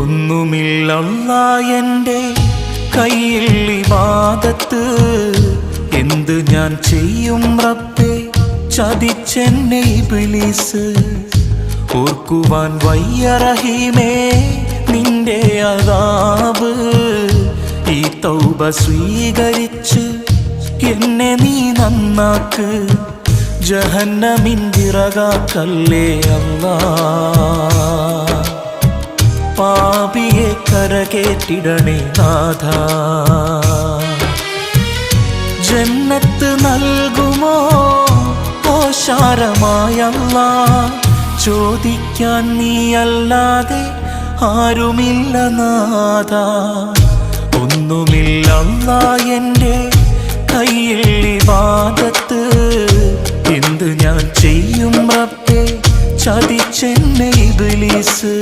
ഒന്നുമില്ലല്ലാ എൻ്റെ കയ്യിൽ ഇബാദത്ത്, എന്ത് ഞാൻ ചെയ്യും റബ്ബേ ചതിച്ചെന്നെ ഇബ്ലീസ്. ഓർക്കുവാൻ വയ്യ റഹീമേ നിന്റെ അദാബ്, ഈ തൗബ സ്വീകരിച്ച് എന്നെ നീ നന്നാക്ക്, ജഹന്നമിൻ വിറകാക്കല്ലേ അല്ലാ. പാപിയെ കരകേറ്റിടണേ നാഥാ, ജന്നത്ത് നൽകുമോ ഓശാരമായല്ലാ. ചോദിക്കാൻ നീയല്ലാതെ ആരുമില്ല നാഥാ. ഒന്നുമില്ലല്ലാ എൻ്റെ കയ്യിൽ ഇബാദത്ത്, എന്ത് ഞാൻ ചെയ്യും റബ്ബേ ചതിച്ചെന്നെ ഇബ്ലീസ്.